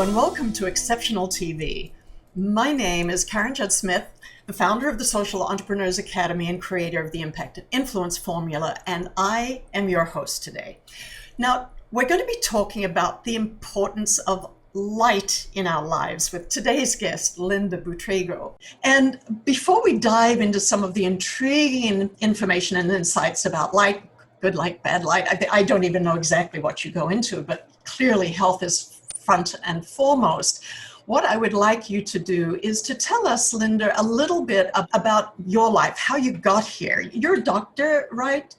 and welcome to Exceptional TV. My name is Karen Judd Smith, the founder of the Social Entrepreneurs Academy and creator of the Impact and Influence Formula, and I am your host today. Now, we're going to be talking about the importance of light in our lives with today's guest, Lynda Buitrago. And before we dive into some of the intriguing information and insights about light, good light, bad light, I don't even know exactly what you go into, but clearly health is front and foremost. What I would like you to do is to tell us, Lynda, a little bit about your life, how you got here. You're a doctor, right?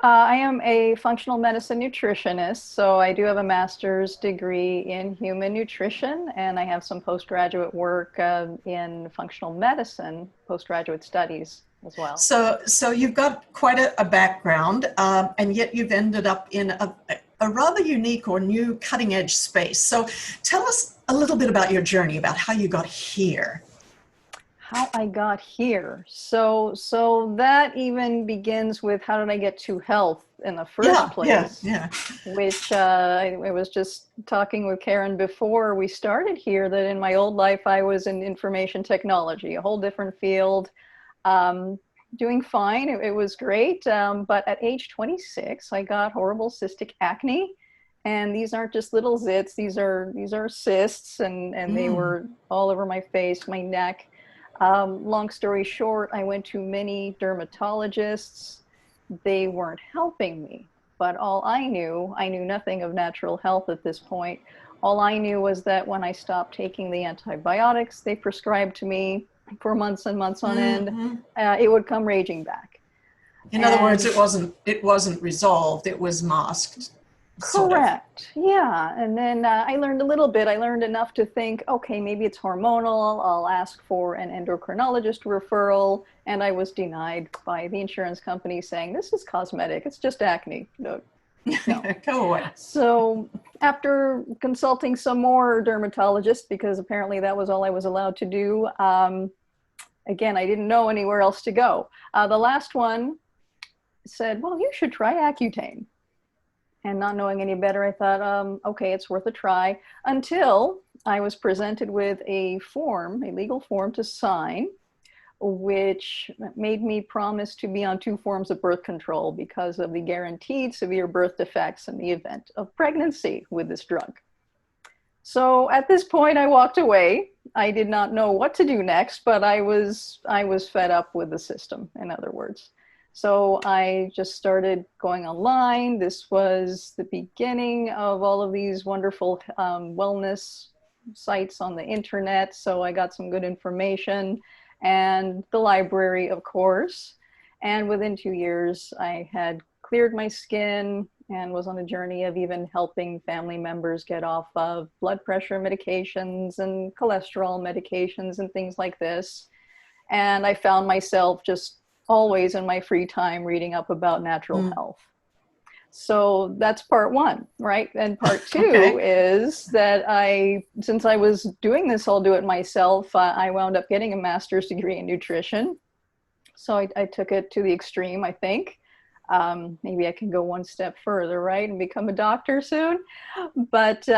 I am a functional medicine nutritionist, so I do have a master's degree in human nutrition, and I have some postgraduate work in functional medicine, postgraduate studies as well. So you've got quite a background, and yet you've ended up in a rather unique or new cutting edge space. So tell us a little bit about your journey, about how you got here. How I got here. So that even begins with how did I get to health in the first place? Yeah. Which I was just talking with Karen before we started here that in my old life I was in information technology, a whole different field, doing fine. It was great, but at age 26 I got horrible cystic acne. And these aren't just little zits, these are cysts, and they were all over my face, my neck. Long story short, I went to many dermatologists. They weren't helping me, but all I knew nothing of natural health at this point. All I knew was that when I stopped taking the antibiotics they prescribed to me for months and months on end, it would come raging back. In other words, it wasn't resolved, it was masked. Correct. Yeah. And then I learned a little bit. I learned enough to think, okay, maybe it's hormonal. I'll ask for an endocrinologist referral. And I was denied by the insurance company saying, this is cosmetic. It's just acne. No. Go away. So after consulting some more dermatologists, because apparently that was all I was allowed to do, again, I didn't know anywhere else to go. The last one said, well, you should try Accutane. And not knowing any better, I thought, okay, it's worth a try, until I was presented with a legal form to sign, which made me promise to be on 2 forms of birth control because of the guaranteed severe birth defects in the event of pregnancy with this drug. So at this point, I walked away. I did not know what to do next, but I was fed up with the system, in other words. So I just started going online. This was the beginning of all of these wonderful wellness sites on the internet. So I got some good information, and the library, of course. And within 2 years, I had cleared my skin and was on a journey of even helping family members get off of blood pressure medications and cholesterol medications and things like this. And I found myself just always in my free time reading up about natural health. So that's part 1, right? And part 2 is that since I was doing this, I'll do it myself, I wound up getting a master's degree in nutrition. So I took it to the extreme, I think. Maybe I can go one step further, right? And become a doctor soon. But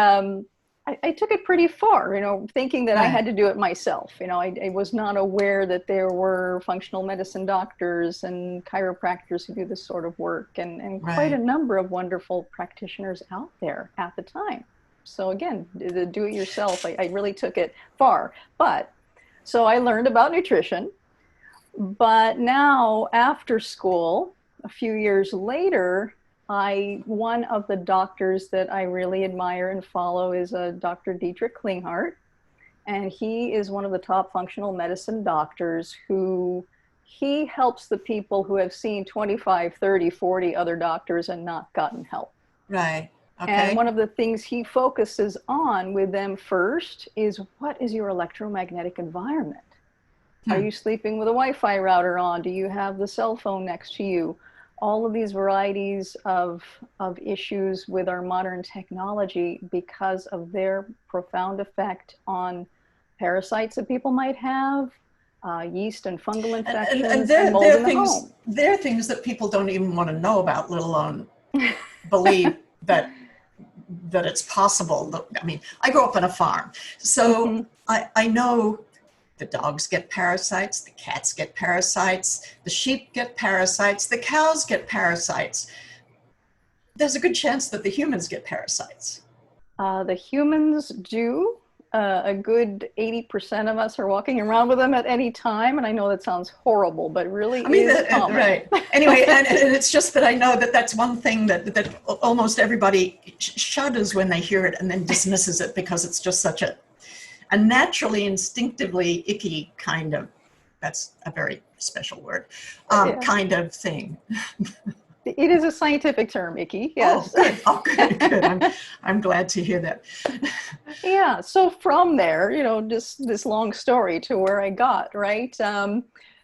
I took it pretty far, thinking that I had to do it myself. I was not aware that there were functional medicine doctors and chiropractors who do this sort of work, and quite a number of wonderful practitioners out there at the time. So again, the do-it-yourself, I really took it far. So I learned about nutrition, but now after school, a few years later, one of the doctors that I really admire and follow is Dr. Dietrich Klinghart. And he is one of the top functional medicine doctors he helps the people who have seen 25, 30, 40 other doctors and not gotten help. Right. Okay. And one of the things he focuses on with them first is, what is your electromagnetic environment? Are you sleeping with a Wi-Fi router on? Do you have the cell phone next to you? All of these varieties of issues with our modern technology because of their profound effect on parasites that people might have, yeast and fungal infections, and mold in the home. There are things that people don't even want to know about, let alone believe that that it's possible. I mean, I grew up on a farm, so I know the dogs get parasites, the cats get parasites, the sheep get parasites, the cows get parasites. There's a good chance that the humans get parasites. The humans do. A good 80% of us are walking around with them at any time. And I know that sounds horrible, but really is common. Right. Anyway, and it's just that I know that that's one thing that almost everybody shudders when they hear it and then dismisses it because it's just such a naturally, instinctively icky kind of, that's a very special word, kind of thing. It is a scientific term, icky. Yes. Oh, good. I'm glad to hear that. Yeah. So from there, just this long story to where I got, right?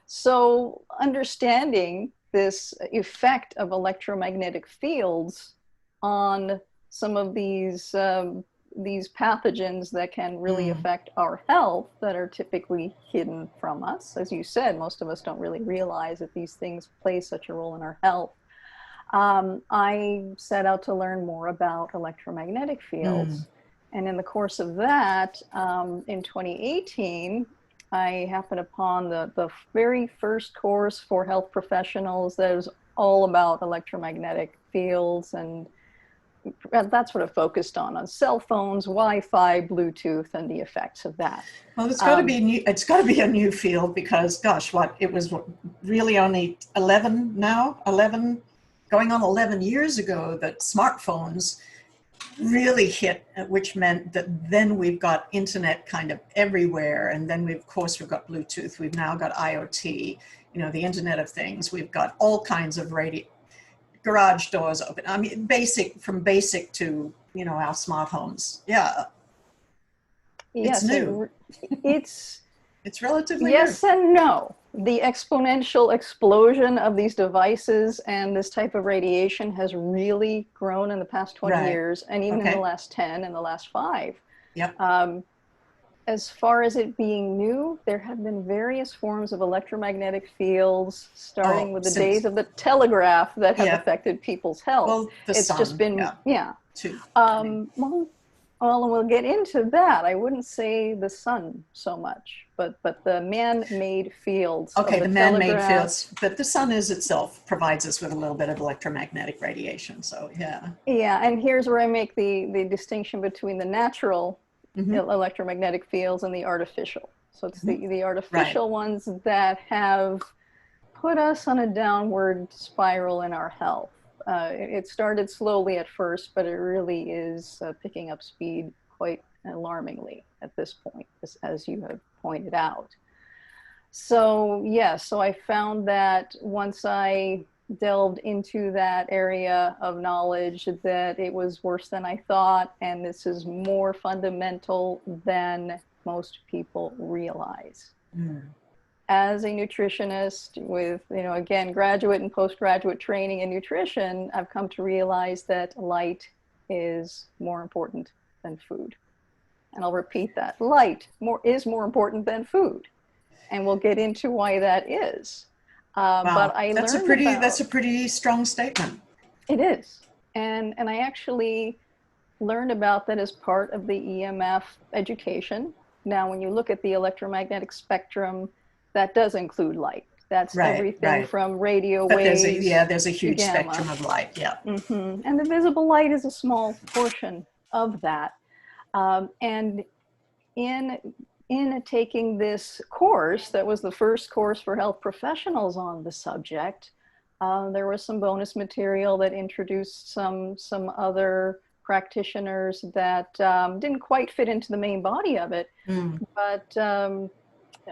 So understanding this effect of electromagnetic fields on some of these pathogens that can really affect our health that are typically hidden from us. As you said, most of us don't really realize that these things play such a role in our health. I set out to learn more about electromagnetic fields. And in the course of that, in 2018, I happened upon the very first course for health professionals that was all about electromagnetic fields, and that's what it focused on cell phones, Wi-Fi, Bluetooth, and the effects of that. Well, it's got to be new. It's got to be a new field because, gosh, it was really only 11 going on 11 years ago that smartphones really hit, which meant that then we've got internet kind of everywhere. And then we've got Bluetooth. We've now got IoT, the Internet of Things. We've got all kinds of garage doors open. I mean, from basic to, our smart homes. Yeah. Yes, it's new. It's relatively yes new. And no. The exponential explosion of these devices and this type of radiation has really grown in the past 20 years, and even in the last 10 and the last 5. Yep. As far as it being new, there have been various forms of electromagnetic fields, starting with the days of the telegraph, that have affected people's health. Well, it's sun, just been, too. Well, and we'll get into that. I wouldn't say the sun so much, but the man-made fields. Okay, the man-made fields, but the sun itself provides us with a little bit of electromagnetic radiation. So yeah. Yeah, and here's where I make the distinction between the natural electromagnetic fields and the artificial. So it's the artificial ones that have put us on a downward spiral in our health. It started slowly at first, but it really is picking up speed quite alarmingly at this point, as you have pointed out. So so I found that once I delved into that area of knowledge, that it was worse than I thought, and this is more fundamental than most people realize. As a nutritionist with, again, graduate and postgraduate training in nutrition, I've come to realize that light is more important than food. And I'll repeat that. Light is more important than food. And we'll get into why that is. Wow. But that's a pretty strong statement. It is. And I actually learned about that as part of the EMF education. Now, when you look at the electromagnetic spectrum, that does include light. That's everything from radio waves. There's a huge spectrum of light. Yeah. And the visible light is a small portion of that. And in taking this course, that was the first course for health professionals on the subject, there was some bonus material that introduced some other practitioners that didn't quite fit into the main body of it, but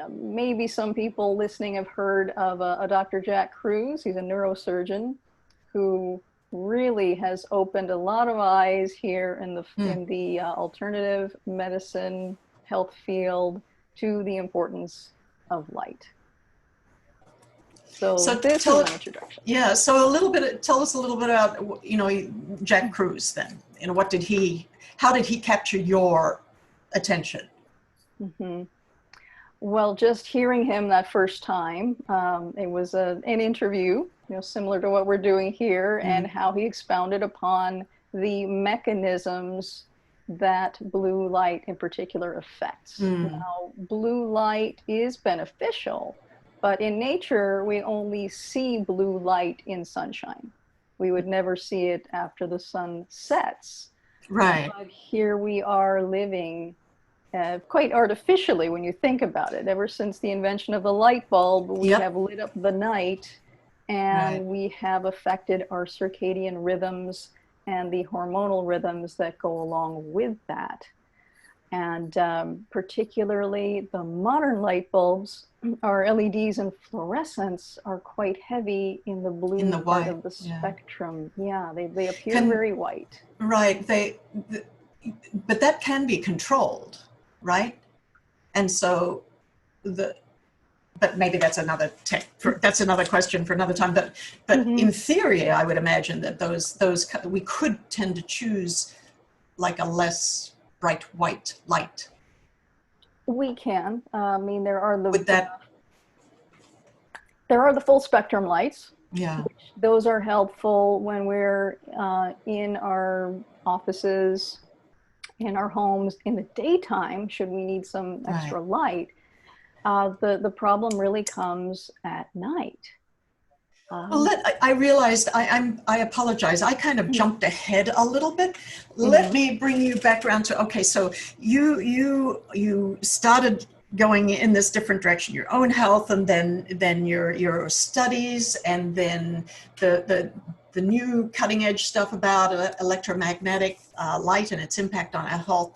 maybe some people listening have heard of a Dr. Jack Kruse. He's a neurosurgeon who really has opened a lot of eyes here in the alternative medicine health field to the importance of light. So this is an introduction. Yeah. So tell us a little bit about, Jack Kruse then. How did he capture your attention? Well, just hearing him that first time, it was an interview, similar to what we're doing here, and how he expounded upon the mechanisms that blue light in particular affects. Now, blue light is beneficial, but in nature, we only see blue light in sunshine. We would never see it after the sun sets. Right. But here we are living quite artificially when you think about it. Ever since the invention of the light bulb, we Yep. have lit up the night, and Right. we have affected our circadian rhythms and the hormonal rhythms that go along with that. And particularly the modern light bulbs, our LEDs and fluorescents, are quite heavy in the In blue the part white. of the Yeah. spectrum. Yeah, they appear Can very white. right. But that can be controlled, right? And so the but maybe that's that's another question for another time. But Mm-hmm. in theory, I would imagine that those we could tend to choose like a less bright white light. We can. I mean, there are Would that? the full spectrum lights. Yeah. Those are helpful when we're in our offices, in our homes, in the daytime, should we need some Right. extra light. The problem really comes at night. Well, I realized I apologize. I kind of jumped ahead a little bit. Let me bring you back around to okay. So you started going in this different direction, your own health, and then your studies, and then the new cutting edge stuff about electromagnetic light and its impact on our health.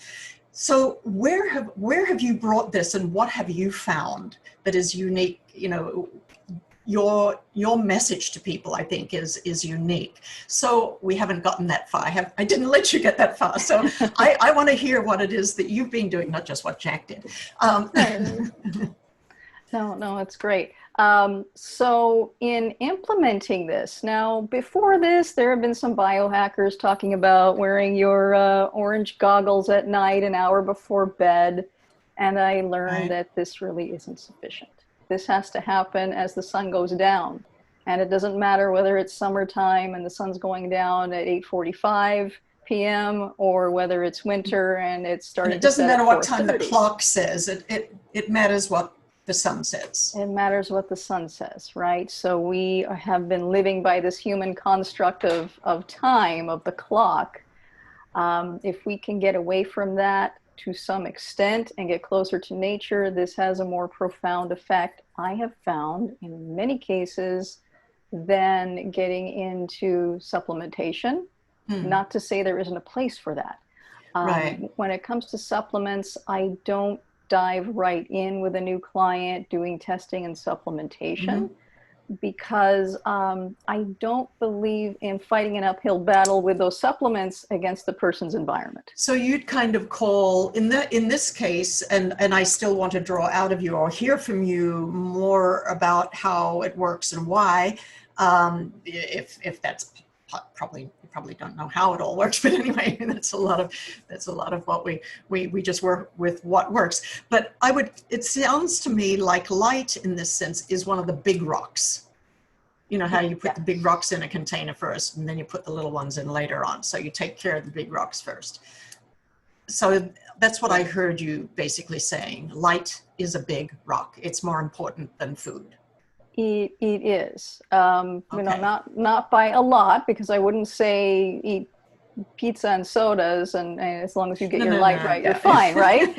So where have you brought this, and what have you found that is unique? You know, your message to people, I think, is unique. So we haven't gotten that far. I didn't let you get that far. So I want to hear what it is that you've been doing, not just what Jack did. No, it's great. So in implementing this, now before this, there have been some biohackers talking about wearing your orange goggles at night an hour before bed. And I learned Right. that this really isn't sufficient. This has to happen as the sun goes down. And it doesn't matter whether it's summertime and the sun's going down at 8:45 p.m. or whether it's winter and it's And starting it to doesn't set at matter what time the 4:30. clock says. It matters what the sun says. It matters what the sun says, right? So we have been living by this human construct of time, of the clock. If we can get away from that to some extent and get closer to nature, this has a more profound effect, I have found, in many cases, than getting into supplementation. Not to say there isn't a place for that. Right. When it comes to supplements, I don't dive right in with a new client doing testing and supplementation because I don't believe in fighting an uphill battle with those supplements against the person's environment. So you'd kind of call in this case, and I still want to draw out of you or hear from you more about how it works and why, if that's probably, you probably don't know how it all works, but anyway, that's a lot of what we just work with what works. But it sounds to me like light in this sense is one of the big rocks. You know how you put the big rocks in a container first and then you put the little ones in later on. So you take care of the big rocks first. So that's what I heard you basically saying. Light is a big rock. It's more important than food. It is, you know, not by a lot, because I wouldn't say eat pizza and sodas and as long as you get your light right, you're fine, right?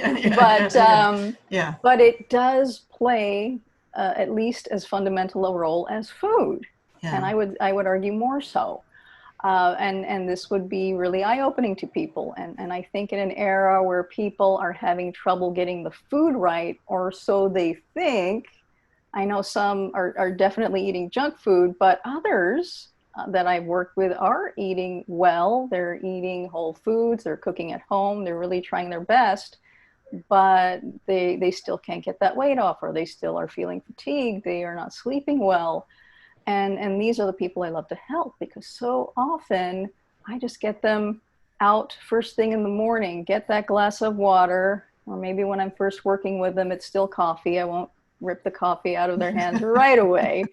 But it does play at least as fundamental a role as food, and I would argue more so. And this would be really eye-opening to people. And I think in an era where people are having trouble getting the food right, or so they think. I know some are definitely eating junk food, but others that I've worked with are eating well. They're eating whole foods. They're cooking at home. They're really trying their best, but they still can't get that weight off, or they still are feeling fatigued. They are not sleeping well. And these are the people I love to help, because so often I just get them out first thing in the morning, get that glass of water, or maybe when I'm first working with them, it's still coffee. I won't rip the coffee out of their hands right away.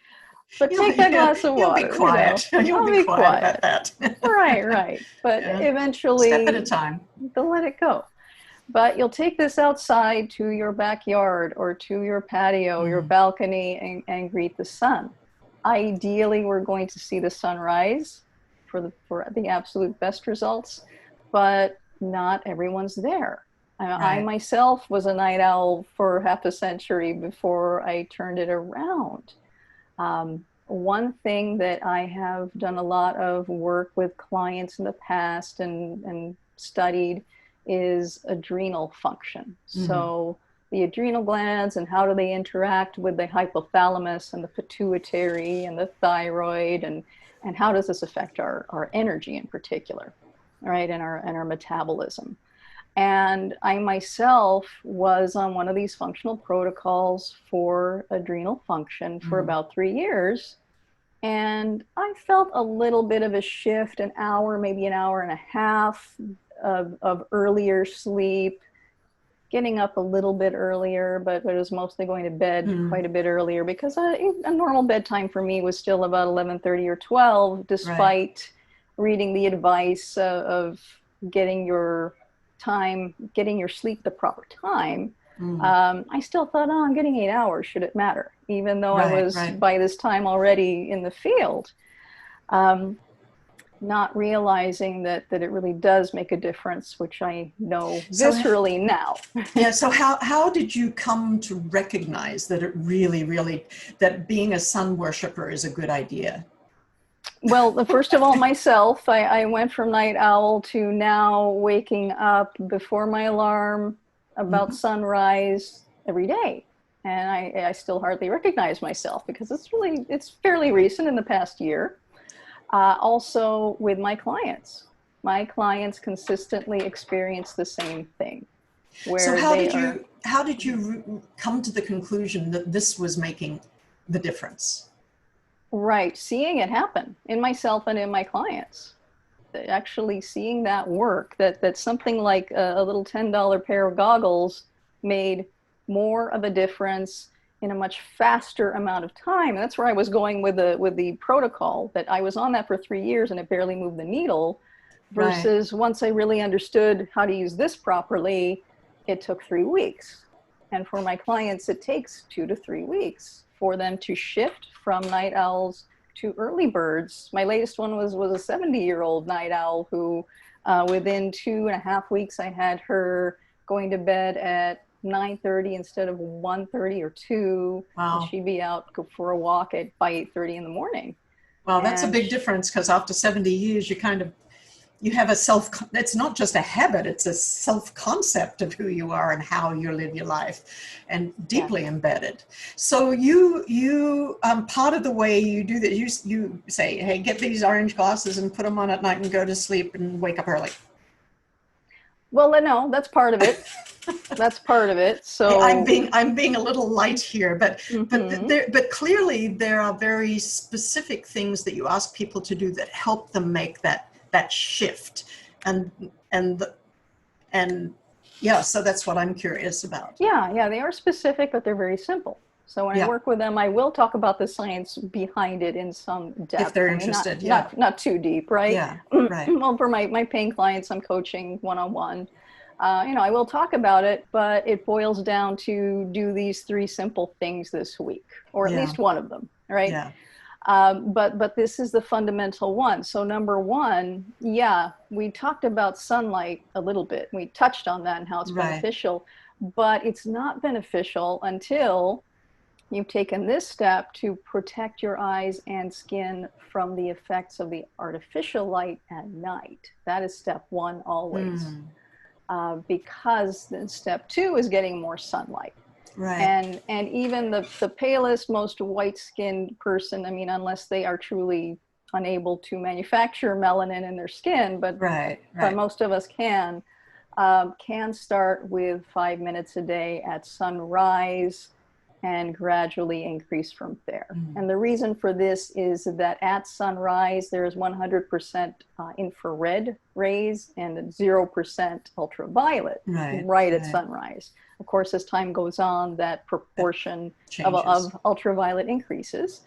But take that glass of You'll be water. quiet. You'll I'll be be quiet about that. Right. But Yeah. eventually, Step at a time. they'll let it go. But you'll take this outside to your backyard or to your patio, your balcony, and greet the sun. Ideally, we're going to see the sunrise for the absolute best results, but not everyone's there. I Right. myself was a night owl for half a century before I turned it around. One thing that I have done a lot of work with clients in the past and studied is adrenal function. So the adrenal glands and how do they interact with the hypothalamus and the pituitary and the thyroid, and how does this affect our energy in particular, right, and our metabolism. And I myself was on one of these functional protocols for adrenal function for about 3 years. And I felt a little bit of a shift, an hour, maybe an hour and a half of earlier sleep, getting up a little bit earlier, but it was mostly going to bed quite a bit earlier because a normal bedtime for me was still about 11:30 or 12, despite reading the advice of getting your sleep the proper time. I still thought, oh, I'm getting 8 hours. Should it matter? Even though I was by this time already in the field, not realizing that it really does make a difference, which I know viscerally now. Yeah. So how did you come to recognize that it really, that being a sun worshiper is a good idea? Well, first of all, myself, I went from night owl to now waking up before my alarm, about sunrise every day. And I still hardly recognize myself because it's fairly recent, in the past year. Also with my clients consistently experience the same thing. So how did you come to the conclusion that this was making the difference? Right, seeing it happen in myself and in my clients. Actually seeing that work, that something like a little $10 pair of goggles made more of a difference in a much faster amount of time. And that's where I was going with the protocol, that I was on that for 3 years and it barely moved the needle, versus once I really understood how to use this properly, it took 3 weeks. And for my clients, it takes 2 to 3 weeks for them to shift from night owls to early birds. My latest one was a 70-year-old night owl who within 2.5 weeks, I had her going to bed at 9:30 instead of 1:30 or 2. Wow. And she'd be out for a walk by 8:30 in the morning. Well, that's a big difference, because after 70 years, you have it's not just a habit, it's a self-concept of who you are and how you live your life, and deeply embedded. So you part of the way you do that, you say, hey, get these orange glasses and put them on at night and go to sleep and wake up early. Well, no, that's part of it. That's part of it. So I'm being a little light here, but clearly there are very specific things that you ask people to do that help them make that shift, and yeah, so that's what I'm curious about. Yeah, they are specific, but they're very simple. So when I work with them, I will talk about the science behind it in some depth. If they're interested, not too deep, right? Yeah, right. Well, for my paying clients, I'm coaching one-on-one. I will talk about it, but it boils down to do these 3 simple things this week, or at least one of them, right? Yeah. But this is the fundamental one. So number 1, we talked about sunlight a little bit. We touched on that and how it's beneficial, but it's not beneficial until you've taken this step to protect your eyes and skin from the effects of the artificial light at night. That is step 1 always. Because then step 2 is getting more sunlight. Right. And even the palest, most white-skinned person, I mean, unless they are truly unable to manufacture melanin in their skin, but most of us can start with 5 minutes a day at sunrise, and gradually increase from there. And the reason for this is that at sunrise, there is 100% infrared rays and 0% ultraviolet right at sunrise. Of course, as time goes on, that proportion of ultraviolet increases.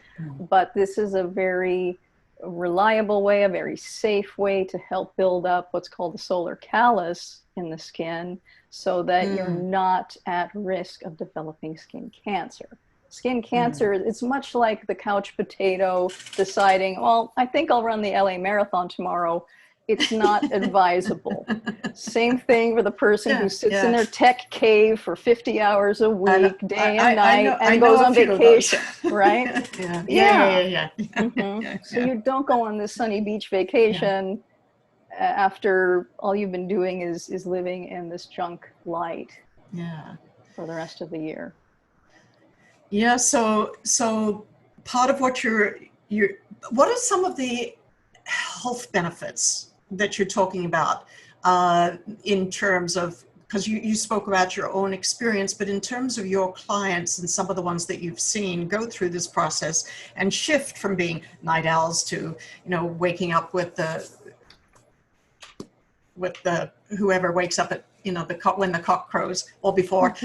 But this is a very reliable way, a very safe way to help build up what's called the solar callus in the skin, so that you're not at risk of developing skin cancer. Skin cancer, it's much like the couch potato deciding, well, I think I'll run the LA Marathon tomorrow. It's not advisable. Same thing for the person who sits in their tech cave for 50 hours a week, day and night, and goes on vacation, right? So you don't go on this sunny beach vacation after all you've been doing is living in this junk light for the rest of the year. So part of what what are some of the health benefits that you're talking about in terms of, because you spoke about your own experience, but in terms of your clients and some of the ones that you've seen go through this process and shift from being night owls to, waking up with the whoever wakes up at when the cock crows or before.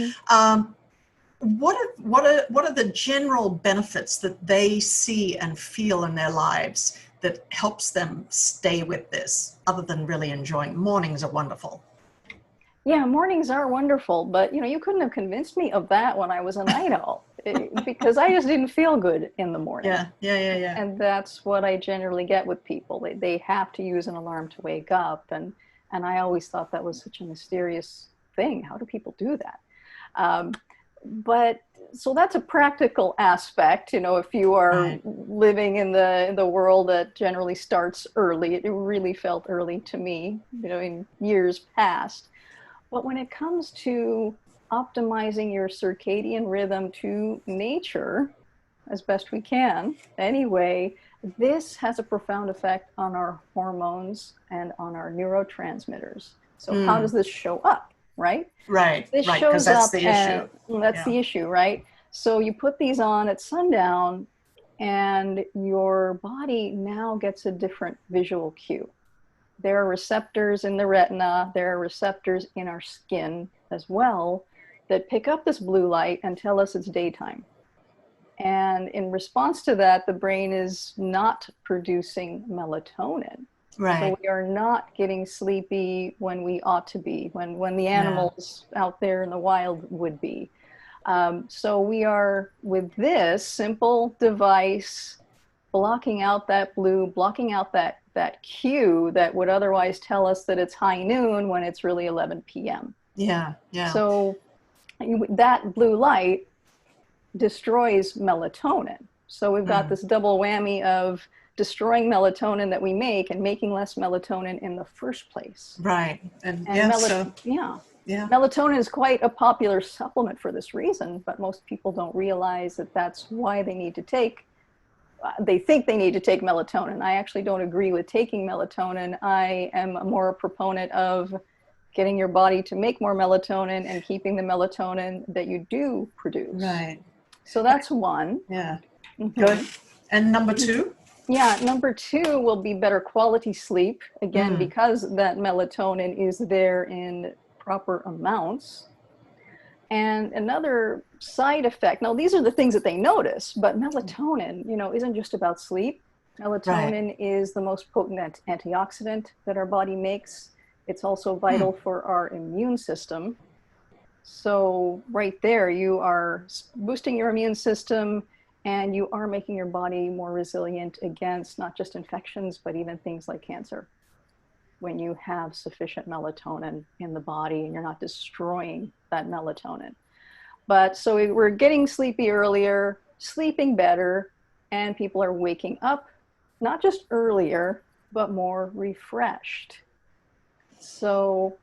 What are the general benefits that they see and feel in their lives that helps them stay with this, other than really enjoying? Mornings are wonderful. Yeah, mornings are wonderful, but you couldn't have convinced me of that when I was a night owl, because I just didn't feel good in the morning. Yeah. And that's what I generally get with people. They have to use an alarm to wake up, and I always thought that was such a mysterious thing. How do people do that? But so that's a practical aspect. If you are living in the world that generally starts early, it really felt early to me, in years past. But when it comes to optimizing your circadian rhythm to nature, as best we can anyway, this has a profound effect on our hormones and on our neurotransmitters. So how does this show up, right? This shows up, the issue. That's the issue, right? So you put these on at sundown, and your body now gets a different visual cue. There are receptors in the retina, there are receptors in our skin as well that pick up this blue light and tell us it's daytime. And in response to that, the brain is not producing melatonin. So we are not getting sleepy when we ought to be, when the animals out there in the wild would be. So we are, with this simple device, blocking out that blue, blocking out that cue that would otherwise tell us that it's high noon when it's really 11 p.m. So that blue light destroys melatonin. So we've got this double whammy of destroying melatonin that we make and making less melatonin in the first place. And melatonin is quite a popular supplement for this reason, but most people don't realize that that's why they need to take they think they need to take melatonin. I actually don't agree with taking melatonin. I am more a proponent of getting your body to make more melatonin and keeping the melatonin that you do produce. So that's one. Good. And number two? Number two will be better quality sleep, again, because that melatonin is there in proper amounts. And another side effect, now these are the things that they notice, but melatonin, isn't just about sleep. Melatonin is the most potent antioxidant that our body makes. It's also vital for our immune system. So right there, you are boosting your immune system, and you are making your body more resilient against not just infections, but even things like cancer, when you have sufficient melatonin in the body and you're not destroying that melatonin. But so we're getting sleepy earlier, sleeping better, and people are waking up not just earlier, but more refreshed. So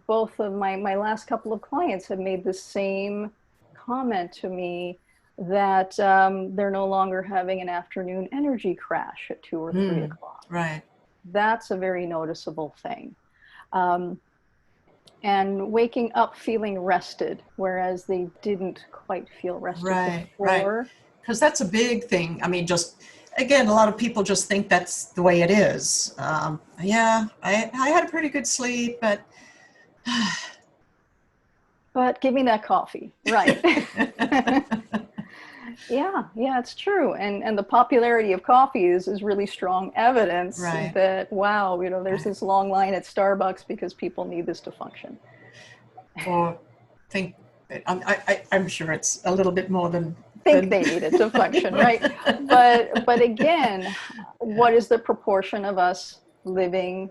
both of my last couple of clients have made the same comment to me, that they're no longer having an afternoon energy crash at 2 or 3 o'clock. Right. That's a very noticeable thing. and waking up feeling rested, whereas they didn't quite feel rested Right, right. before. Because that's a big thing. I mean, just again, a lot of people just think that's the way it is. Yeah, I had a pretty good sleep, but But give me that coffee, right? Yeah, it's true. And the popularity of coffee is really strong evidence right, that, wow, there's right. this long line at Starbucks because people need this to function. Or think I'm sure it's a little bit more Think than they need it to function, right? But again, what is the proportion of us living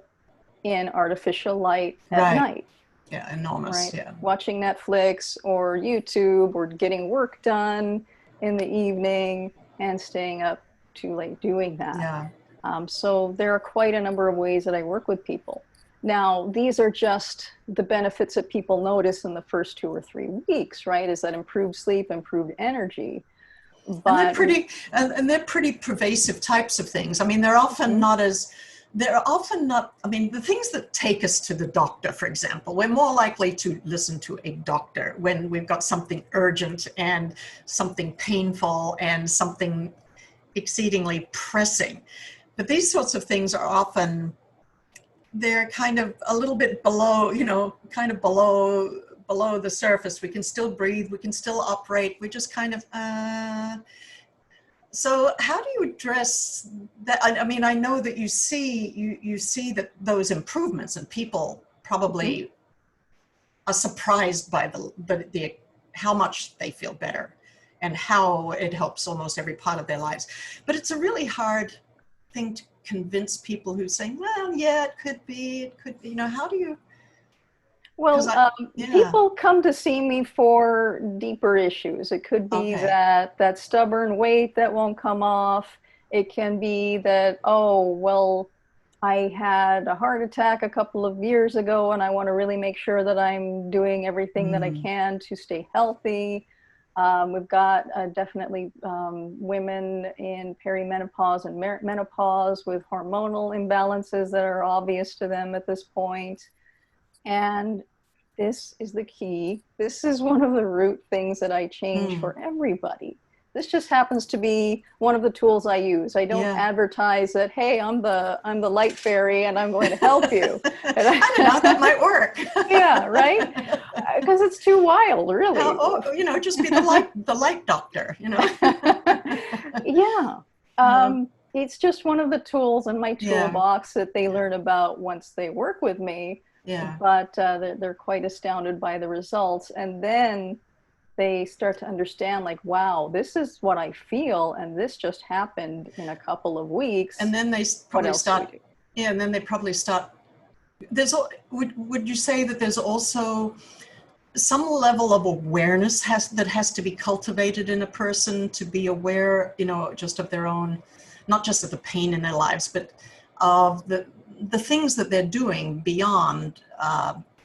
in artificial light at right. night, Yeah, enormous. right? Yeah, Watching Netflix or YouTube or getting work done in the evening and staying up too late doing that. yeah. So there are quite a number of ways that I work with people. Now, these are just the benefits that people notice in the first 2 or 3 weeks, right? Is that improved sleep, improved energy. And they're But pretty and they're pretty pervasive types of things. I mean, they're often not, I mean, the things that take us to the doctor, for example, we're more likely to listen to a doctor when we've got something urgent and something painful and something exceedingly pressing. But these sorts of things are often, they're kind of a little bit below, kind of below the surface. We can still breathe, we can still operate. We just kind of, so how do you address that? I mean, I know that you see that those improvements, and people mhm. probably are surprised by the how much they feel better and how it helps almost every part of their lives. But it's a really hard thing to convince people who say, well, yeah, it could be, how do you, because Well, yeah, people come to see me for deeper issues. It could be okay, that stubborn weight that won't come off. It can be that, oh, well, I had a heart attack a couple of years ago, and I want to really make sure that I'm doing everything that I mm, can to stay healthy. We've got definitely women in perimenopause and menopause with hormonal imbalances that are obvious to them at this point. And this is the key. This is one of the root things that I change mm, for everybody. This just happens to be one of the tools I use. I don't yeah. advertise that, hey, I'm the light fairy and I'm going to help you. I don't know, that might work. Yeah, right? Because it's too wild, really. Just be the light doctor. Yeah. Uh, It's just one of the tools in my yeah, toolbox that they yeah, learn about once they work with me, yeah. but they're quite astounded by the results. And then they start to understand, like, wow, this is what I feel, and this just happened in a couple of And weeks. then they What probably else do we start, do? yeah, and then they probably start, would you say that there's also some level of awareness that has to be cultivated in a person to be aware, just of their own, not just of the pain in their lives, but of the things that they're doing beyond,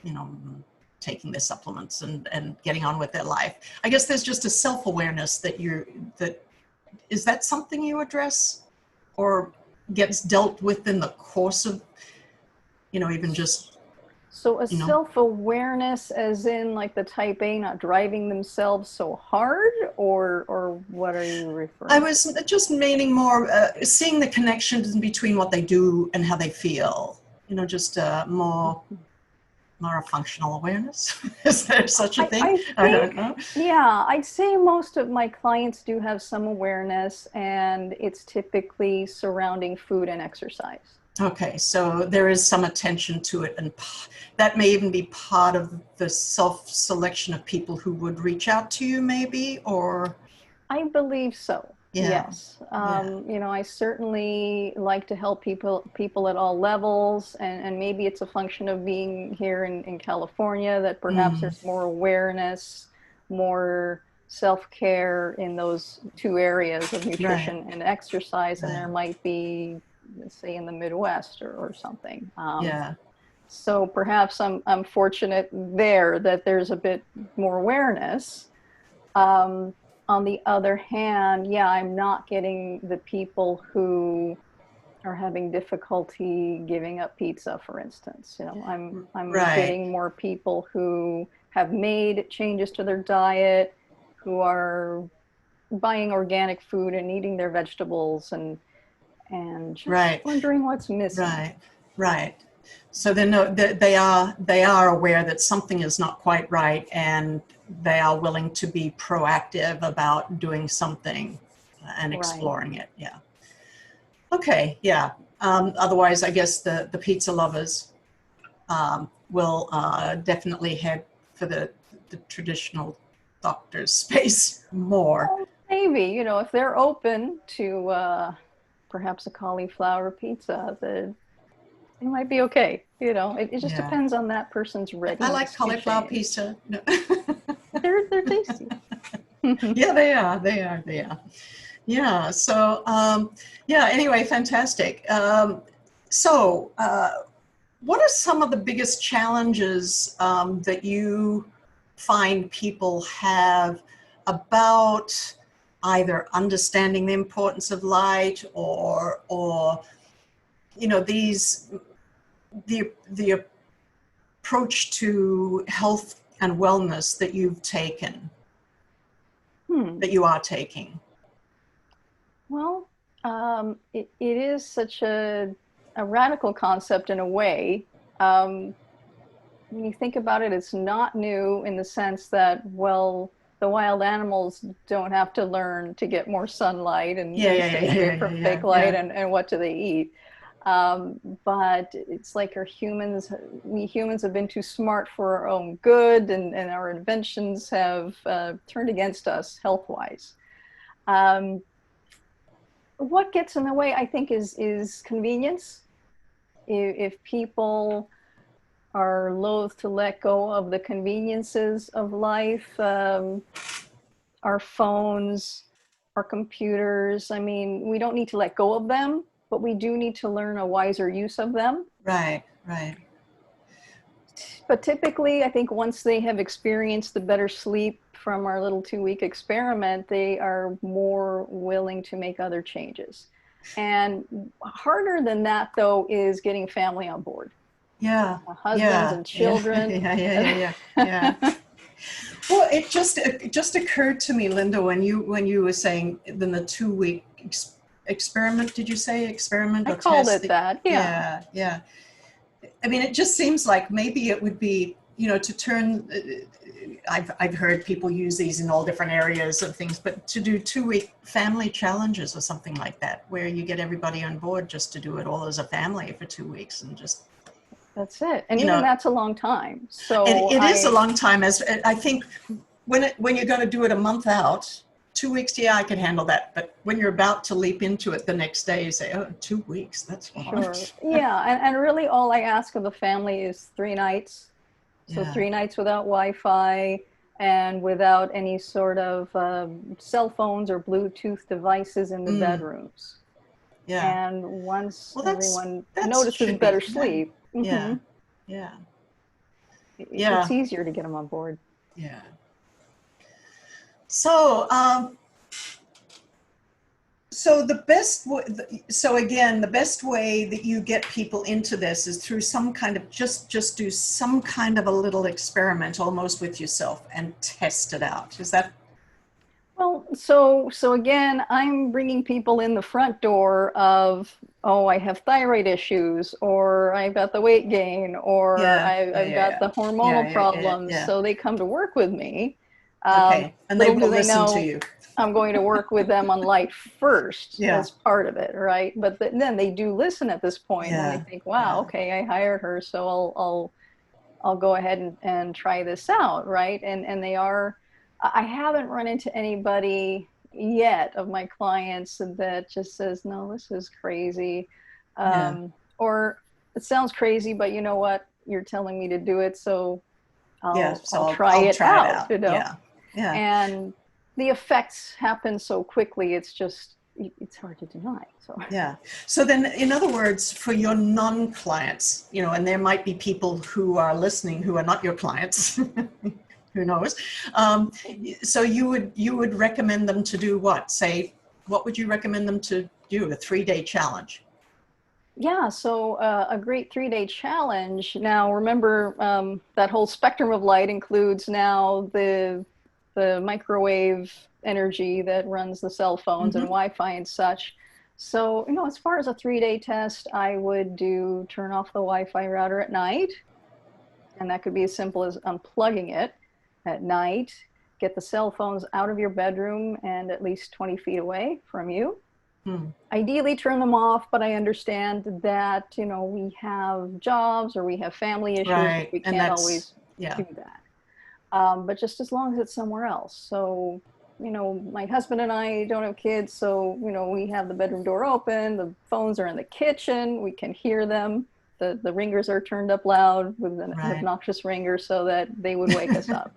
you know, taking their supplements and getting on with their life. I guess there's just a self-awareness that is that something you address or gets dealt with in the course of, even just, So a you know, self-awareness as in like the type A not driving themselves so hard, or what are you I referring to? was just meaning more seeing the connections between what they do and how they feel. Just more a functional awareness. Is there such a thing? I I don't think, know. yeah, I'd say most of my clients do have some awareness, and it's typically surrounding food and exercise. Okay, so there is some attention to it, and that may even be part of the self-selection of people who would reach out to you, maybe, or I believe so. yeah, Yes. yeah. I certainly like to help people at all levels, and maybe it's a function of being here in California that perhaps Mm, there's more awareness, more self-care in those two areas of right, nutrition and exercise, and right, there might be, let's say, in the Midwest or something. yeah, So perhaps I'm fortunate there that there's a bit more awareness. Um, on the other hand, yeah, I'm not getting the people who are having difficulty giving up pizza, for instance. You know, I'm Right. getting more people who have made changes to their diet, who are buying organic food and eating their vegetables, and just Right. wondering what's missing. Right. Right. So they are aware that something is not quite right, and they are willing to be proactive about doing something and Right. exploring it. Yeah. Okay. Yeah. Otherwise, I guess the pizza lovers will definitely head for the traditional doctor's space more. Well, maybe, you know, if they're open to perhaps a cauliflower pizza, they might be okay. You know, it just Yeah. depends on that person's I like readiness to cauliflower change. pizza. No. They're tasty. Yeah, they are. They are. They are. Yeah. So, yeah. Anyway, fantastic. What are some of the biggest challenges that you find people have about either understanding the importance of light, or you know, the approach to health and wellness that you've taken, that you are taking? Well, it is such a radical concept in a way. Um, when you think about it, it's not new in the sense that, well, the wild animals don't have to learn to get more sunlight Yeah, and yeah, yeah, stay yeah, away yeah, from yeah, fake light, yeah. and what do they eat. But it's like we humans have been too smart for our own good, and our inventions have turned against us health-wise. Um, what gets in the way, I think, is convenience. If people are loath to let go of the conveniences of life, our phones, our computers, I mean, we don't need to let go of them, but we do need to learn a wiser use of them. Right, right. But typically, I think once they have experienced the better sleep from our little 2-week experiment, they are more willing to make other changes. And harder than that, though, is getting family on board. Yeah, Husbands yeah, and yeah, children. yeah, yeah, yeah, yeah, yeah. Well, it just occurred to me, Linda, when you were saying then the 2-week experiment. Did you say experiment I or called test? it that, yeah. Yeah, yeah. I mean, it just seems like maybe it would be, you know, to turn. I've heard people use these in all different areas of things, but to do 2-week family challenges or something like that, where you get everybody on board just to do it all as a family for 2 weeks and just, That's it. And you even know, that's a long time. and So it is a long time. As I think, when you're going to do it a month out, 2 weeks, yeah, I can handle that. But when you're about to leap into it the next day, you say, oh, 2 weeks, that's long. sure. Yeah. And really all I ask of the family is 3 nights. So Yeah. 3 nights without Wi-Fi and without any sort of cell phones or Bluetooth devices in the bedrooms. Yeah. And once Well, everyone that's notices should be, better yeah, sleep, yeah, yeah, it's yeah, easier to get them on board. yeah. So, so so again, the best way that you get people into this is through some kind of just do some kind of a little experiment almost with yourself and test it out. Is that? Well, so again, I'm bringing people in the front door of, oh, I have thyroid issues, or I've got the weight gain, or Yeah, yeah, I've got yeah, the hormonal yeah, yeah, yeah, problems. yeah. So they come to work with me. Okay, and they Little will do they listen to know, you. I'm going to work with them on light first Yeah, as part of it, right? But then they do listen at this point, and they yeah, think, wow, yeah, okay, I hired her, so I'll go ahead and try this out, right? And they are. I haven't run into anybody yet of my clients that just says, no, this is crazy, yeah, or it sounds crazy, but you know what? You're telling me to do it, so yeah. So I'll I'll try I'll it try it out, out. you know. Yeah, yeah. And the effects happen so quickly, it's hard to deny. So Yeah. So then, in other words, for your non-clients, you know, and there might be people who are listening who are not your clients, who knows? So you would recommend them to do what? Say, what would you recommend them to do? A 3-day challenge? Yeah, so a great 3-day challenge. Now, remember, that whole spectrum of light includes now the microwave energy that runs the cell phones and Mm-hmm. Wi-Fi and such. So, as far as a 3-day test, I would do turn off the Wi-Fi router at night, and that could be as simple as unplugging it at night. Get the cell phones out of your bedroom and at least 20 feet away from you. Hmm. Ideally turn them off, but I understand that, we have jobs or we have family issues where Right. we And can't that's, always yeah. do that. But just as long as it's somewhere else. So, my husband and I don't have kids, so, we have the bedroom door open, the phones are in the kitchen, we can hear them. The ringers are turned up loud with an Right. obnoxious ringer so that they would wake us up.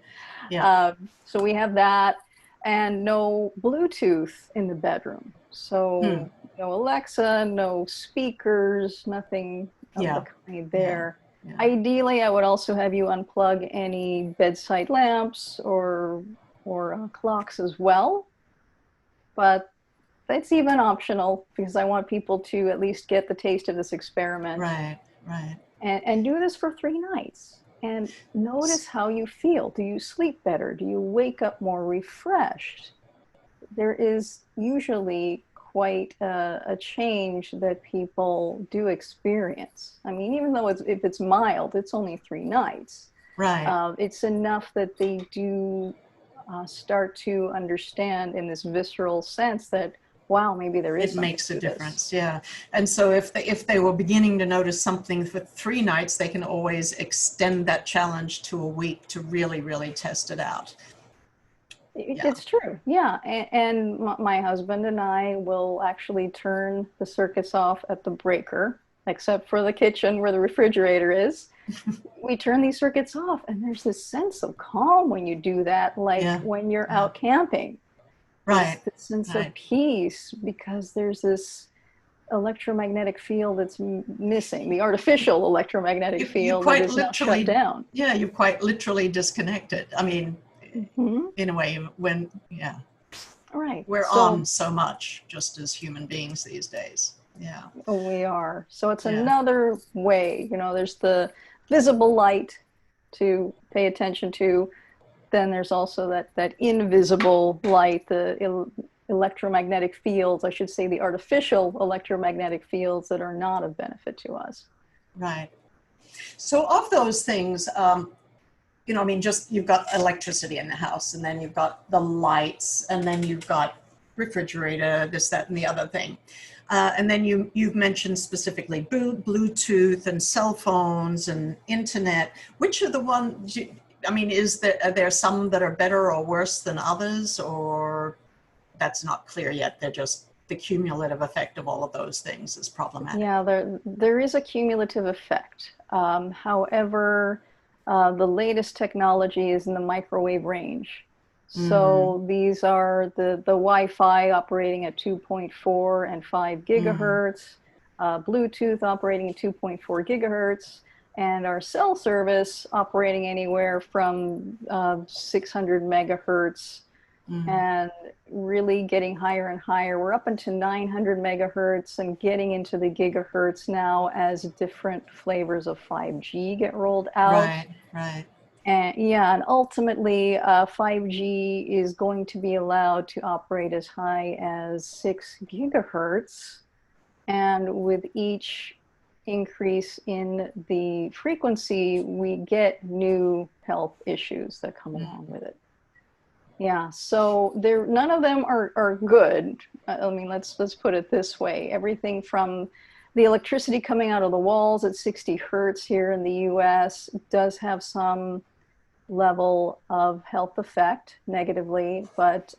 Yeah. So we have that, and no Bluetooth in the bedroom. Hmm. So no Alexa, no speakers, nothing of the Yeah. kind Yeah. there. Yeah. Ideally, I would also have you unplug any bedside lamps or clocks as well, but that's even optional because I want people to at least get the taste of this experiment Right. Right. and do this for 3 nights and notice S- how you feel. Do you sleep better? Do you wake up more refreshed? There is usually quite a change that people do experience. I mean, even though if it's mild, it's only 3 nights. Right. It's enough that they do start to understand in this visceral sense that, wow, maybe there is It something makes a to this. difference. Yeah. And so if they were beginning to notice something for 3 nights, they can always extend that challenge to a week to really, really test it out. Yeah. It's true, yeah. And my husband and I will actually turn the circuits off at the breaker, except for the kitchen where the refrigerator is. We turn these circuits off, and there's this sense of calm when you do that, like Yeah. when you're Yeah. out camping. Right. This sense of Right. peace because there's this electromagnetic field that's missing, the artificial electromagnetic You field that quite is now shut literally, down. yeah, you quite literally disconnected. I mean, Hmm. in a way, when, yeah, All right. we're So on so much just as human beings these days. Yeah. we are. So it's Yeah. another way, there's the visible light to pay attention to. Then there's also that invisible light, the electromagnetic fields, I should say the artificial electromagnetic fields that are not of benefit to us. Right. So of those things, I mean, just you've got electricity in the house, and then you've got the lights, and then you've got refrigerator, this, that, and the other thing. And then you've mentioned specifically Bluetooth and cell phones and internet. Which are the ones? I mean, are there some that are better or worse than others, or that's not clear yet? They're just the cumulative effect of all of those things is problematic. Yeah, there is a cumulative effect. However, the latest technology is in the microwave range. Mm, So these are the Wi-Fi operating at 2.4 and 5 mm, gigahertz, Bluetooth operating at 2.4 gigahertz, and our cell service operating anywhere from 600 megahertz mm. and really getting higher and higher. We're up into 900 megahertz and getting into the gigahertz now as different flavors of 5G get rolled out. Right, right. And yeah, and ultimately, 5G is going to be allowed to operate as high as 6 gigahertz. And with each increase in the frequency, we get new health issues that come along Mm, with it. Yeah, so there none of them are good. I mean, let's put it this way. Everything from the electricity coming out of the walls at 60 hertz here in the US does have some level of health effect negatively, but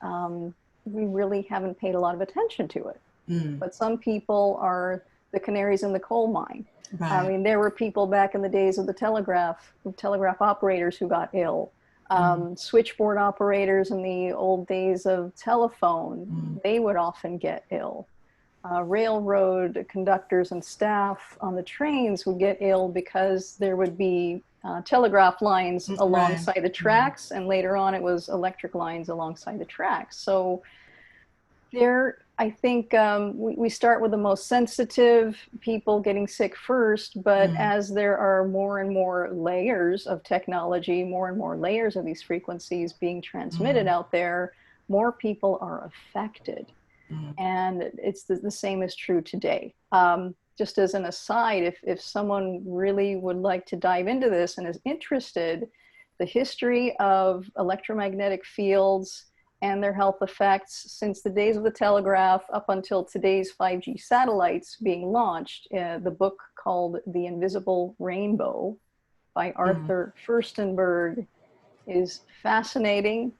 we really haven't paid a lot of attention to it. mm. But some people are the canaries in the coal mine. I Right. mean, there were people back in the days of the telegraph operators who got ill. Mm, Switchboard operators in the old days of mm. telephone, they would often get ill. Railroad conductors and staff on the trains would get ill because there would be telegraph lines Right, alongside the right. tracks, and later on it was electric lines alongside the tracks. So there I think we start with the most sensitive people getting sick first, but as there are more and more layers of technology, more and more layers of these frequencies being transmitted out there, more people are affected. And it's the same is true today. Just as an aside, if someone really would like to dive into this and is interested, the history of electromagnetic fields and their health effects since the days of the telegraph up until today's 5G satellites being launched, the book called The Invisible Rainbow by Arthur Furstenberg is fascinating.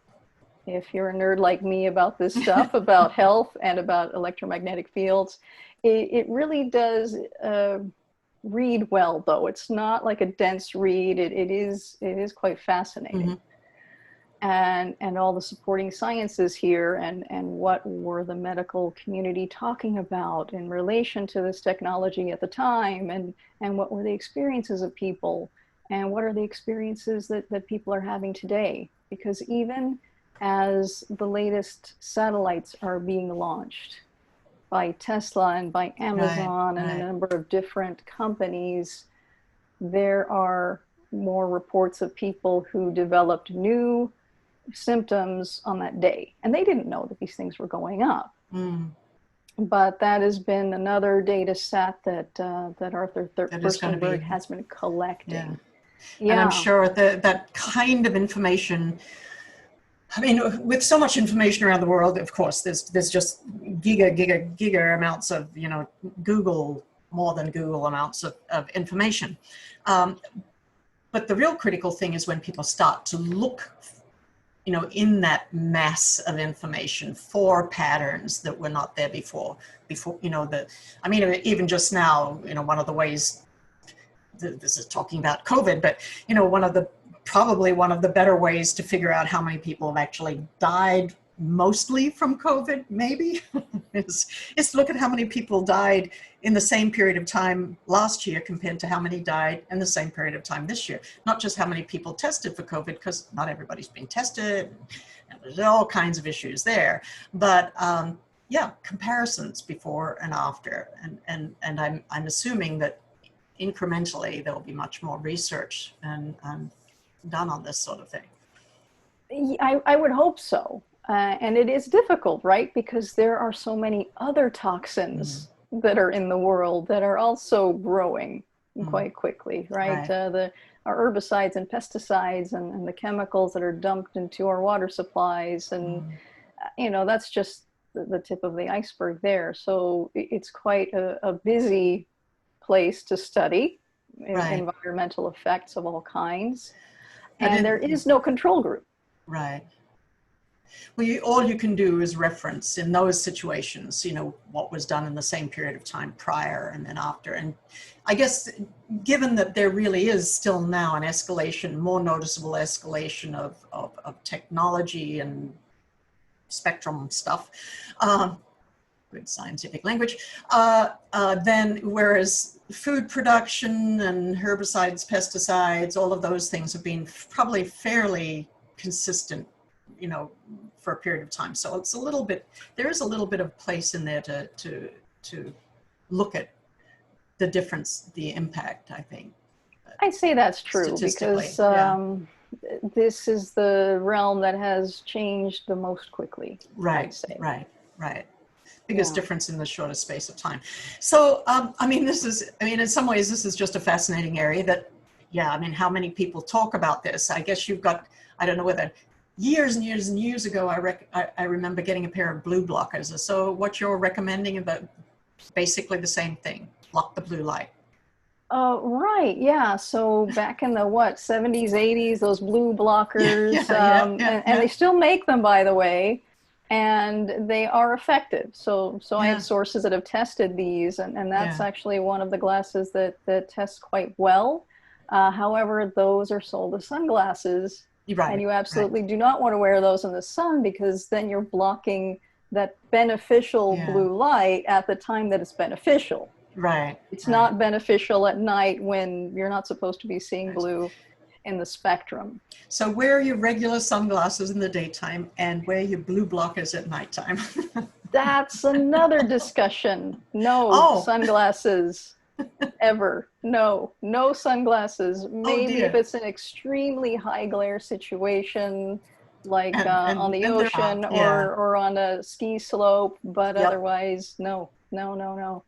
If you're a nerd like me about this stuff, about health and about electromagnetic fields, it really does read well, though. It's not like a dense read. It is quite fascinating. And all the supporting sciences here, and what were the medical community talking about in relation to this technology at the time, and what were the experiences of people, and what are the experiences that people are having today. Because even as the latest satellites are being launched by Tesla and by Amazon and a number of different companies, there are more reports of people who developed new symptoms on that day, and they didn't know that these things were going up. But that has been another data set that Arthur Furstenberg has been collecting. And I'm sure that kind of information, I mean, with so much information around the world, of course, there's just giga amounts of, Google, more than Google amounts of information. But the real critical thing is when people start to look, in that mass of information for patterns that were not there before, even just now, one of the ways, this is talking about COVID, but, probably one of the better ways to figure out how many people have actually died mostly from COVID, maybe, is to look at how many people died in the same period of time last year compared to how many died in the same period of time this year. Not just how many people tested for COVID, because not everybody's been tested, and there's all kinds of issues there. But comparisons before and after, and I'm assuming that incrementally there will be much more research and done on this sort of thing. I would hope so. And it is difficult, right? Because there are so many other toxins that are in the world that are also growing quite quickly, right? Our herbicides and pesticides and the chemicals that are dumped into our water supplies. And, that's just the tip of the iceberg there. So it's quite a busy place to study environmental effects of all kinds. And there is no control group. Right. Well, all you can do is reference in those situations, what was done in the same period of time prior and then after. And I guess given that there really is still now an escalation, more noticeable escalation of technology and spectrum stuff, good scientific language, then whereas food production and herbicides, pesticides, all of those things have been probably fairly consistent, for a period of time. So it's there is a little bit of place in there to look at the difference, the impact, I think. I say that's true because this is the realm that has changed the most quickly. Right. Biggest difference in the shortest space of time. So, in some ways, this is just a fascinating area that, how many people talk about this? I guess you've got, I don't know whether, years and years and years ago, I remember getting a pair of blue blockers. So what you're recommending about basically the same thing, block the blue light. Right, yeah. So back in the 70s, 80s, those blue blockers, and they still make them, by the way, and they are effective. So I have sources that have tested these, and that's actually one of the glasses that tests quite well. However, those are sold as sunglasses. Right, and you absolutely do not want to wear those in the sun, because then you're blocking that beneficial blue light at the time that it's beneficial. Right. It's not beneficial at night when you're not supposed to be seeing blue in the spectrum. So wear your regular sunglasses in the daytime and wear your blue blockers at nighttime. That's another discussion. No Oh, sunglasses ever. No, no sunglasses. oh Maybe if dear. it's an extremely high glare situation, like on the And there are, ocean yeah. or on a ski slope, but Yep. otherwise, no, no, no, no.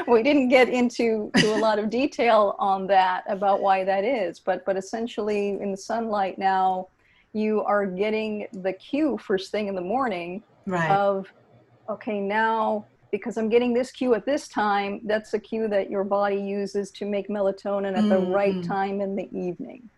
We didn't get into a lot of detail on that about why that is, but essentially in the sunlight now, you are getting the cue first thing in the morning Right. of, okay, now because I'm getting this cue at this time, that's a cue that your body uses to make melatonin at the right Mm, time in the evening.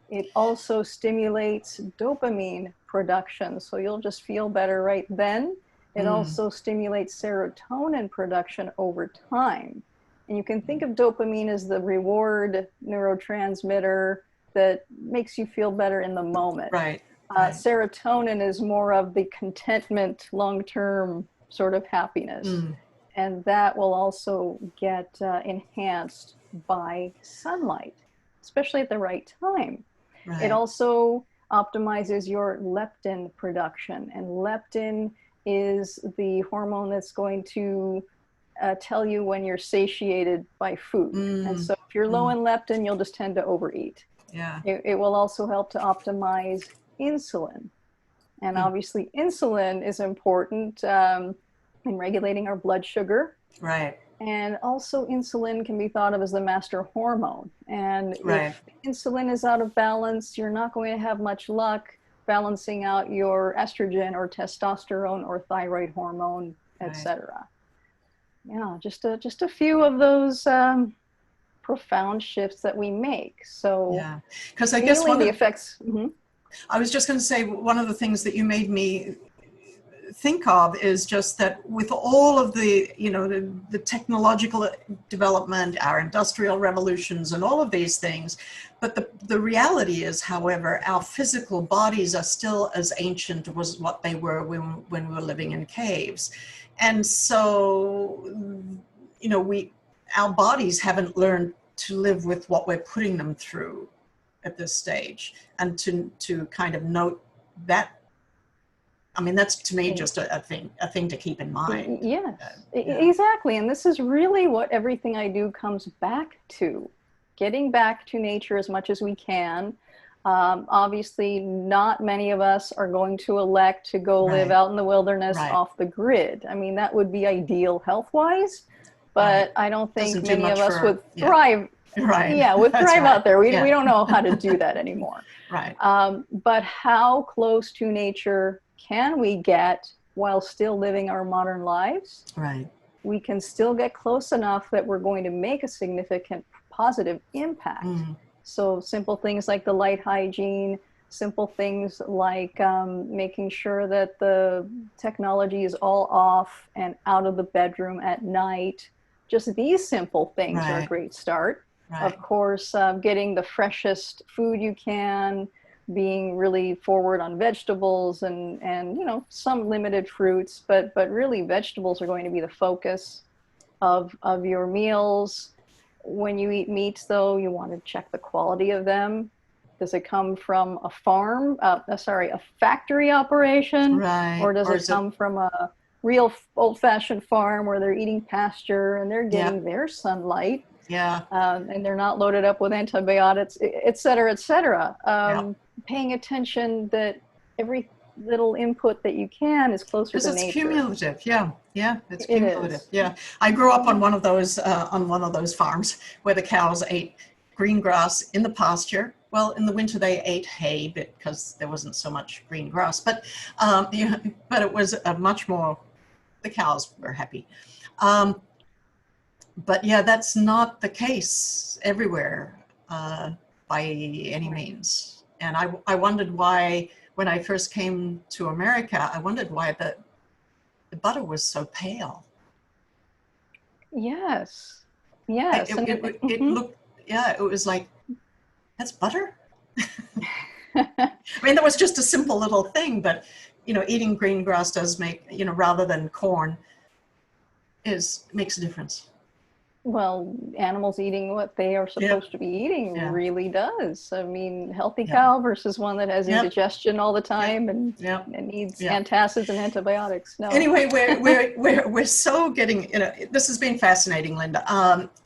It also stimulates dopamine production, so you'll just feel better right then. It mm, also stimulates serotonin production over time. And you can think of dopamine as the reward neurotransmitter that makes you feel better in the moment. right. Right. Serotonin is more of the contentment, long-term sort of happiness. Mm, And that will also get enhanced by sunlight, especially at the right time. It right. also optimizes your leptin production. And leptin is the hormone that's going to tell you when you're satiated by food. And Mm, so if you're low mm, in leptin, you'll just tend to overeat. yeah. It will also help to optimize insulin. And Mm, obviously, insulin is important in regulating our blood sugar. right. And also, insulin can be thought of as the master hormone. And Right. if insulin is out of balance, you're not going to have much luck balancing out your estrogen or testosterone or thyroid hormone, Right. etc. Yeah, just a few of those profound shifts that we make. So Yeah. Because I guess feeling one the of, effects. Mhm. I was just going to say, one of the things that you made me think of is just that with all of the, the technological development, our industrial revolutions and all of these things, but the reality is, however, our physical bodies are still as ancient as what they were when we were living in caves. And so, our bodies haven't learned to live with what we're putting them through at this stage, and to kind of note that. I mean, that's to me And just a thing to keep in mind. yes, Yeah, exactly. And this is really what everything I do comes back to, getting back to nature as much as we can. Obviously, not many of us are going to elect to go live right, out in the wilderness right, off the grid. I mean, that would be ideal health-wise, right. but I don't think Doesn't do many of much us for, would yeah, thrive. right. Yeah, would That's thrive right. out there. We Yeah, don't know how to do that anymore. right, But how close to nature can we get while still living our modern lives? right. We can still get close enough that we're going to make a significant positive impact. Mm, So simple things like the light hygiene, simple things like making sure that the technology is all off and out of the bedroom at night. Just these simple things are a right, great start. Of right. course, getting the freshest food you can, being really forward on vegetables and some limited fruits, but really vegetables are going to be the focus of your meals. When you eat meats, though, you want to check the quality of them. Does it come from a farm, a factory operation, Right. or does Or it is it, come from a real old-fashioned farm where they're eating pasture and they're yeah, getting their sunlight, yeah, and they're not loaded up with antibiotics, et cetera, et cetera. yeah. Paying attention that every little input that you can is closer Because to it's nature. cumulative. Yeah, yeah, it's It cumulative. is. Yeah. I grew up Yeah. on one of those farms where the cows ate green grass in the pasture. Well, in the winter they ate hay because there wasn't so much green grass, yeah, but it was a much more, the cows were happy. Um, but yeah, that's not the case everywhere by any Right. means. And I wondered why, when I first came to America, I wondered why the butter was so pale. Yes. I, Yes. And it mhm. looked, yeah, it was like, that's butter? I mean, that was just a simple little thing, but, eating green grass does make, rather than corn, makes a difference. Well, animals eating what they are Yeah, supposed to be eating yeah, really does. I mean, healthy yeah, cow versus one that has yep, indigestion all the yep, time yep, and needs yep. antacids and antibiotics. No. Anyway, we're so getting, this has been fascinating, Linda.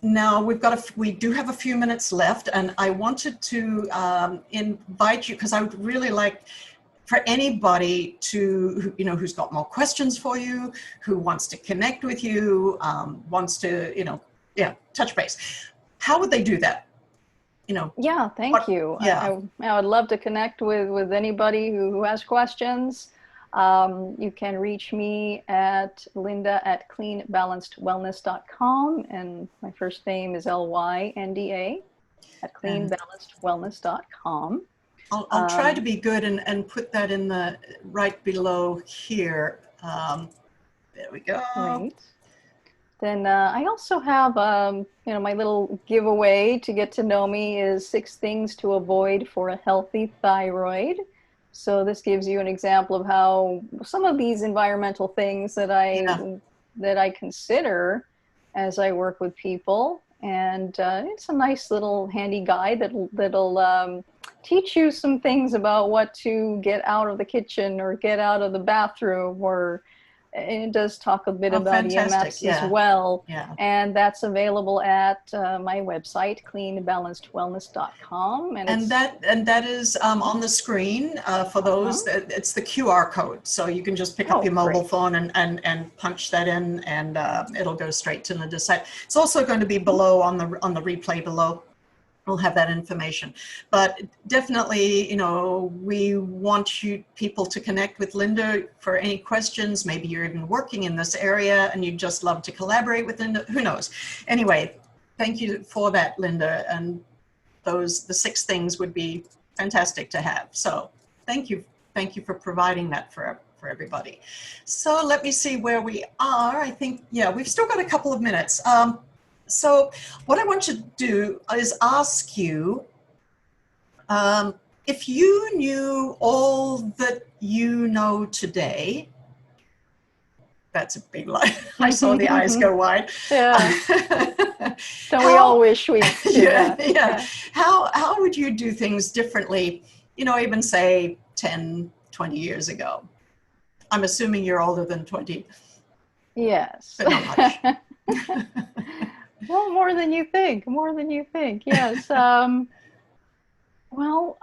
Now we do have a few minutes left, and I wanted to invite you, because I would really like for anybody to, who's got more questions for you, who wants to connect with you, wants to, yeah, touch base. How would they do that? Yeah, thank What? you. Yeah. I would love to connect with anybody who has questions. You can reach me at Lynda@cleanbalancedwellness.com, and my first name is Lynda at And cleanbalancedwellness.com. I'll try to be good and put that in the right below here. There we go. Great. Then I also have, my little giveaway to get to know me is 6 things to avoid for a healthy thyroid. So this gives you an example of how some of these environmental things Yeah, that I consider as I work with people, and it's a nice little handy guide that'll teach you some things about what to get out of the kitchen or get out of the bathroom, or and it does talk a bit oh, about fantastic. EMFs as Yeah, well. yeah. And that's available at my website, cleanbalancedwellness.com. And And it's, that is on the screen for uh-huh. those. It's the QR code, so you can just pick up Oh, your mobile great. phone and punch that in, and it'll go straight to the site. It's also going to be below on the replay below. We'll have that information. But definitely, we want people to connect with Lynda for any questions. Maybe you're even working in this area and you'd just love to collaborate with Lynda. Who knows? Anyway, thank you for that, Lynda. And the 6 things would be fantastic to have. So thank you for providing that for everybody. So let me see where we are. I think, yeah, we've still got a couple of minutes. So what I want to do is ask you, if you knew all that you know today. That's a big lie. I saw the eyes go wide. Yeah. Don't we all How, wish we did yeah, that? yeah. Yeah. How would you do things differently, even say 10, 20 years ago? I'm assuming you're older than 20, Yes. but not much. Well, more than you think, more than you think. Yes. Well,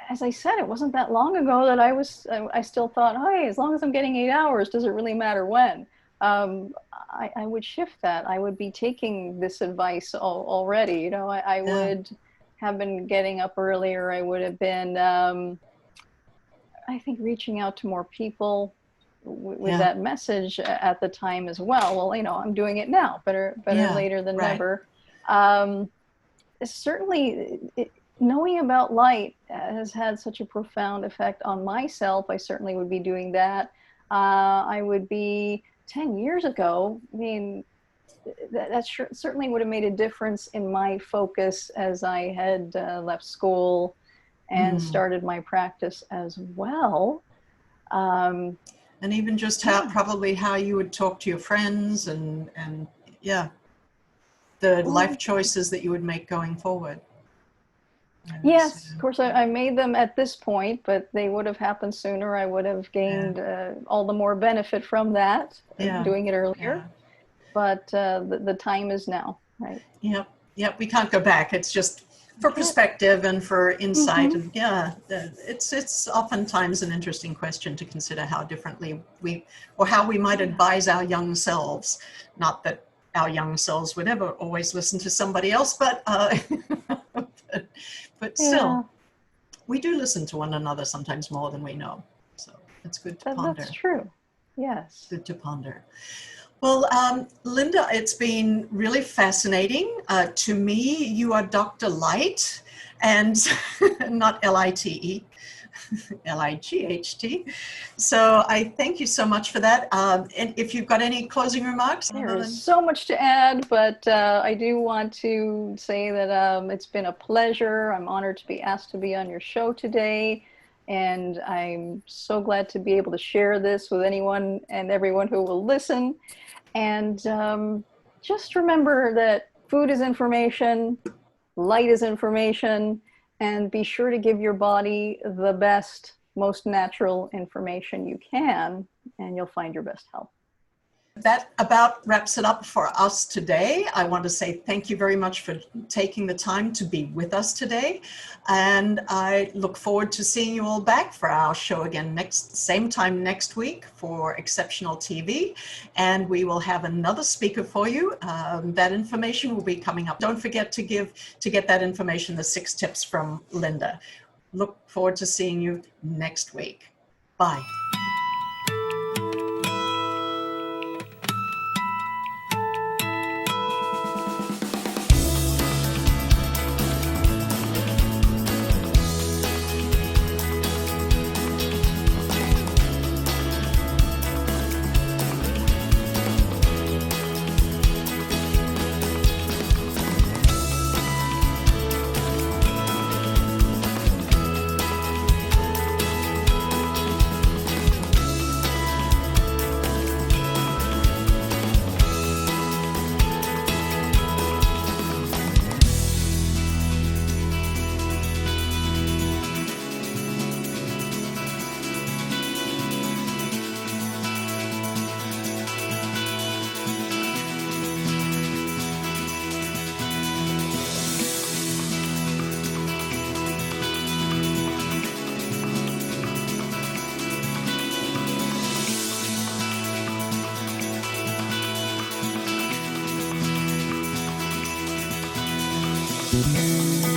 as I said, it wasn't that long ago that I still thought, hey, as long as I'm getting 8 hours, does it really matter when? I would shift that. I would be taking this advice already. I Yeah, would have been getting up earlier. I would have been, I think, reaching out to more people with yeah, that message at the time as well. Well, I'm doing it now. Better yeah, later than right. never. Um, Certainly, knowing about light has had such a profound effect on myself. I certainly would be doing that. I would be 10 years ago. I mean, certainly would have made a difference in my focus as I had left school and Mm. started my practice as well. Um, And even just yeah. probably how you would talk to your friends, and yeah, the life Well, choices that you would make going forward. So, yes, of course, I made them at this point, but they would have happened sooner. I would have yeah, gained all the more benefit from that, yeah, doing it earlier. yeah. But the time is now, right? Yep, yep. We can't go back. It's just for Can't. perspective and for insight, Mm-hmm. and yeah, it's oftentimes an interesting question to consider how differently or how we might Yeah. advise our young selves. Not that our young selves would ever always listen to somebody else, but but Yeah, still, we do listen to one another sometimes more than we know. So it's good to that's ponder. true. Yes. Good to ponder. Well, Lynda, it's been really fascinating. To me, you are Dr. Light, and not L-I-T-E, L-I-G-H-T. So I thank you so much for that. And if you've got any closing remarks, There other is than, so much to add, but I do want to say that it's been a pleasure. I'm honored to be asked to be on your show today. And I'm so glad to be able to share this with anyone and everyone who will listen. And just remember that food is information, light is information, and be sure to give your body the best, most natural information you can, and you'll find your best health. That about wraps it up for us today. I want to say thank you very much for taking the time to be with us today. And I look forward to seeing you all back for our show again same time next week for Exceptional TV. And we will have another speaker for you. That information will be coming up. Don't forget to get that information, the 6 tips from Lynda. Look forward to seeing you next week. Bye. Thank you.